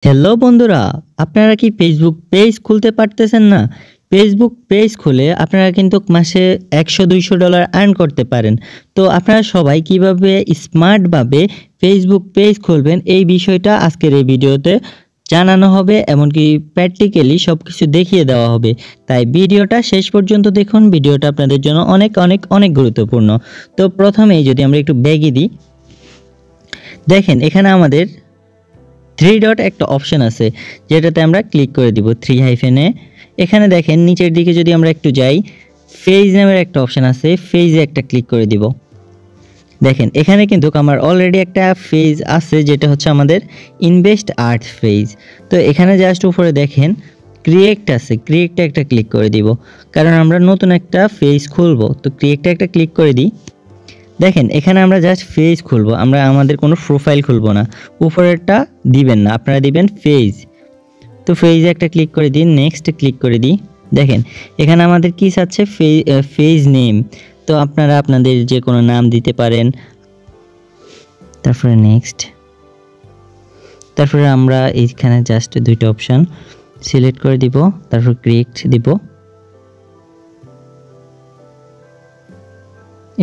Hello বন্ধুরা, আপনারা কি ফেসবুক পেজ খুলতে পারতেছেন না? ফেসবুক পেজ খুলে আপনারা কিন্তু মাসে $100-200 আর্ন করতে পারেন। তো আপনারা সবাই কিভাবে স্মার্টভাবে ফেসবুক পেজ খুলবেন এই বিষয়টা আজকের এই ভিডিওতে জানানো হবে, এমনকি প্র্যাকটিক্যালি সবকিছু দেখিয়ে দেওয়া হবে। তাই ভিডিওটা শেষ পর্যন্ত দেখুন, ভিডিওটা আপনাদের জন্য অনেক গুরুত্বপূর্ণ। তো প্রথমেই যদি আমরা একটু ব্যাগে দিই, দেখেন এখানে আমাদের 3 ডট একটা অপশন আছে যেটাতে আমরা ক্লিক করে দিব 3 হাইফেনে। এখানে দেখেন নিচের দিকে যদি আমরা একটু যাই, পেজ নামের একটা অপশন আছে, পেজে একটা ক্লিক করে দিব। দেখেন এখানে কিন্তু আমার অলরেডি একটা পেজ আছে যেটা হচ্ছে আমাদের ইনভেস্ট আর্ট পেজ। তো এখানে জাস্ট উপরে দেখেন ক্রিয়েট আছে, ক্রিয়েটটা একটা ক্লিক করে দিব, কারণ আমরা নতুন একটা পেজ খুলবো। তো ক্রিয়েটটা একটা ক্লিক করে দিই। দেখেন এখানে আমরা জাস্ট পেজ খুলবো, আমরা আমাদের কোনো প্রোফাইল খুলবো না। উপরেরটা দিবেন না, আপনারা দিবেন পেজ। তো পেজে একটা ক্লিক করে দিন, নেক্সট ক্লিক করে দিই। দেখেন এখানে আমাদের কি চাচ্ছে, পেজ নেম। তো আপনারা আপনাদের যে কোনো নাম দিতে পারেন। তারপরে নেক্সট, তারপরে আমরা এইখানে জাস্ট দুইটা অপশান সিলেক্ট করে দিব, তারপর ক্রিয়েট দিব।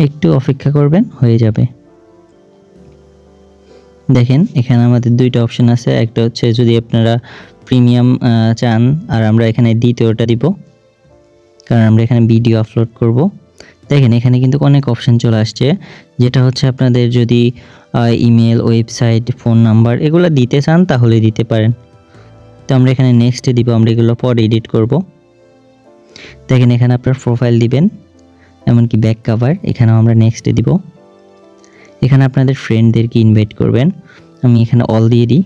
একটু অপেক্ষা করবেন, হয়ে যাবে। দেখেন এখানে আমাদের দুইটা অপশন আছে, একটা হচ্ছে যদি আপনারা প্রিমিয়াম চান, আর আমরা এখানে দ্বিতীয়টা দিব কারণ আমরা এখানে ভিডিও আপলোড করব। দেখেন এখানে কিন্তু অনেক অপশন চলে আসছে, যেটা হচ্ছে আপনাদের যদি ইমেল, ওয়েবসাইট, ফোন নাম্বার এগুলো দিতে চান তাহলে দিতে পারেন। তো আমরা এখানে নেক্সটে দিব, আমরা এগুলো পরে এডিট করব। দেখেন এখানে আপনার প্রোফাইল দিবেন, এমনকি ব্যাক কভার, এখানেও আমরা নেক্সটে দিব। এখানে আপনাদের ফ্রেন্ডদেরকে ইনভাইট করবেন, আমি এখানে অল দিয়ে দিই,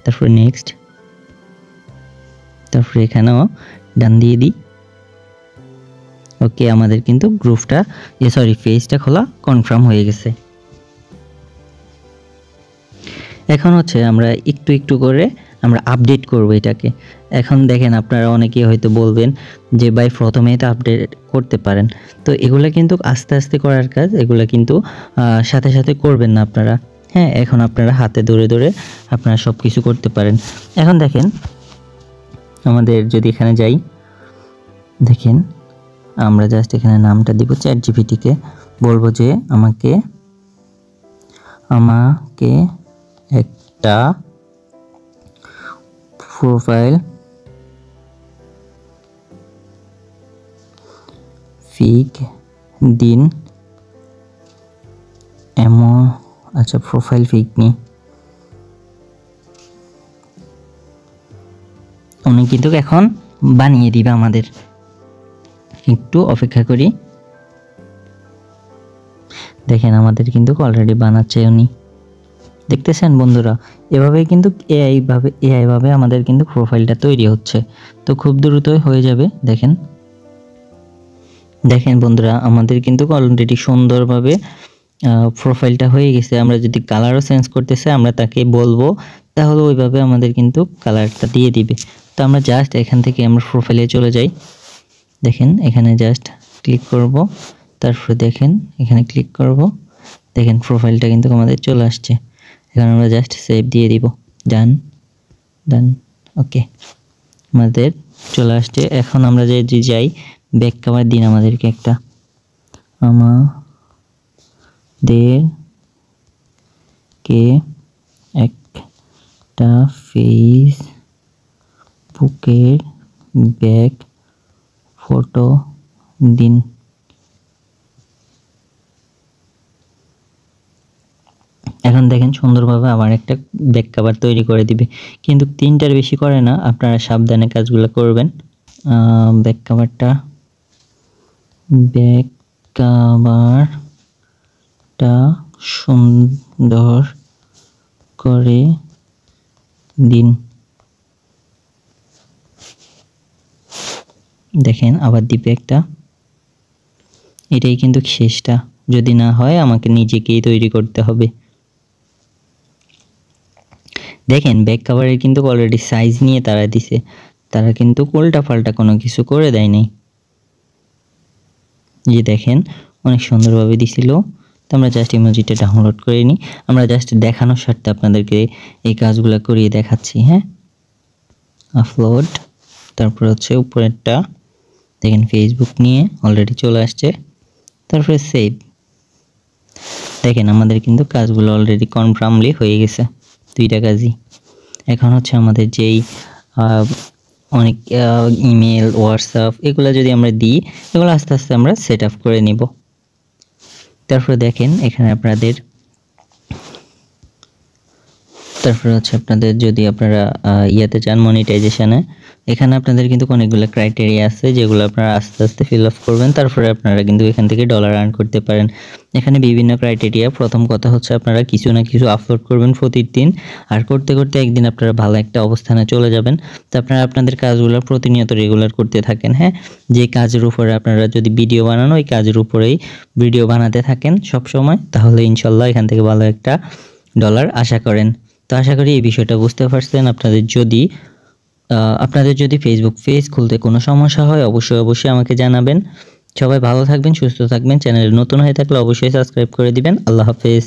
তারপরে নেক্সট, তারপরে এখানেও ডান দিয়ে দিই। ওকে, আমাদের কিন্তু গ্রুপটা পেজটা খোলা কনফার্ম হয়ে গেছে। এখন হচ্ছে আমরা একটু করে আমরা আপডেট করব এটাকে। এখন দেখেন আপনারা অনেকেই হয়তো বলবেন যে ভাই প্রথমেই তো আপডেট করতে পারেন। তো এগুলো কিন্তু আস্তে আস্তে করার কাজ, এগুলো কিন্তু সাথে সাথে করবেন না আপনারা। হ্যাঁ, এখন আপনারা হাতে ধরে আপনারা সব কিছু করতে পারেন। এখন দেখেন আমাদের যদি এখানে যাই, দেখেন আমরা জাস্ট এখানে নামটা দিব, চ্যাটজিপিটিকে বলবো যে আমাকে একটা প্রোফাইল পিক দিন। আচ্ছা, প্রোফাইল পিক নিই। উনি কিন্তু এখন বানিয়ে দিবে আমাদের, একটু অপেক্ষা করি। দেখেন আমাদের কিন্তু অলরেডি বানাচ্ছে উনি, দেখতেছেন বন্ধুরা। এভাবেই কিন্তু এআই ভাবে আমাদের কিন্তু প্রোফাইলটা তৈরি হচ্ছে। তো খুব দ্রুতই হয়ে যাবে। দেখেন বন্ধুরা, আমাদের কিন্তু অলরেডি সুন্দরভাবে প্রোফাইলটা হয়ে গেছে। আমরা যদি কালারও চেঞ্জ করতে চাই আমরা তাকে বলবো, তাহলে ওইভাবে আমাদের কিন্তু কালারটা দিয়ে দিবে। তো আমরা জাস্ট এখান থেকে আমরা প্রোফাইলে চলে যাই। দেখেন এখানে জাস্ট ক্লিক করব, তারপরে দেখেন এখানে ক্লিক করব। দেখেন প্রোফাইলটা কিন্তু আমাদের চলে আসছে। এখন আমরা জাস্ট সেভ দিয়ে দিব, ডান। ওকে, আমাদের চলে আসছে। এখন আমরা যে যাই ব্যাক কভার দিন, আমাদেরকে একটা ফেসবুকের ব্যাক ফটো দিন। এখন দেখেন সুন্দরভাবে আমার একটা ব্যাক কভার তৈরি করে দিবে, কিন্তু 3টার বেশি করে না, আপনারা সাবধানে কাজগুলো করবেন। ব্যাক কভারটা সুন্দর করে দিন। দেখেন আবার দিবে একটা। এটাই কিন্তু শেষটা, যদি না হয় আমাকে নিজেকেই তৈরি করতে হবে। দেখেন ব্যাক কভারের কিন্তু অলরেডি সাইজ নিয়ে তারা দিছে, তারা কিন্তু উল্টা পাল্টা কোনো কিছু করে দেয় নাই। যে দেখেন অনেক সুন্দরভাবে দিছিল। তো আমরা জাস্ট ইমোজিটা ডাউনলোড করে নিই, আমরা জাস্ট দেখানোর স্বার্থে আপনাদেরকে এই কাজগুলো করিয়ে দেখাচ্ছি। হ্যাঁ, আপলোড, তারপর হচ্ছে উপরেরটা দেখেন ফেসবুক নিয়ে অলরেডি চলে আসছে, তারপরে সেভ। দেখেন আমাদের কিন্তু কাজগুলো অলরেডি কনফার্মলি হয়ে গেছে, 2টা কাজই। এখন হচ্ছে আমাদের যেই অনেক ইমেল, হোয়াটসঅ্যাপ এগুলো যদি আমরা দিই, এগুলো আস্তে আস্তে আমরা সেট আপ করে নিব। তারপরে দেখেন এখানে আপনাদের যদি আপনারা ইয়াতে চান মনিটাইজেশনে, এখানে আপনাদের কিন্তু অনেকগুলো ক্রাইটেরিয়া আছে যেগুলো আপনারা আস্তে আস্তে ফিল আপ করবেন, তারপরে আপনারা কিন্তু এখান থেকে ডলার আর্ন করতে পারেন। এখানে বিভিন্ন ক্রাইটেরিয়া। প্রথম কথা হচ্ছে আপনারা কিছু না কিছু আপলোড করবেন প্রতিদিন, আর করতে করতে একদিন আপনারা ভালো একটা অবস্থানে চলে যাবেন। তো আপনারা আপনাদের কাজগুলো প্রতিনিয়ত রেগুলার করতে থাকেন। হ্যাঁ, যে কাজের উপরে আপনারা যদি ভিডিও বানানো, ওই কাজের উপরেই ভিডিও বানাতে থাকেন সব সময়, তাহলে ইনশাল্লাহ এখান থেকে ভালো একটা ডলার আশা করেন। তো আশা করি এই বিষয়টা বুঝতে পারছেন। আপনাদের যদি ফেসবুক পেজ খুলতে কোনো সমস্যা হয় অবশ্যই আমাকে জানাবেন। সবাই ভালো থাকবেন, সুস্থ থাকবেন। চ্যানেলে নতুন হয়ে থাকলে অবশ্যই সাবস্ক্রাইব করে দিবেন। আল্লাহ হাফেজ।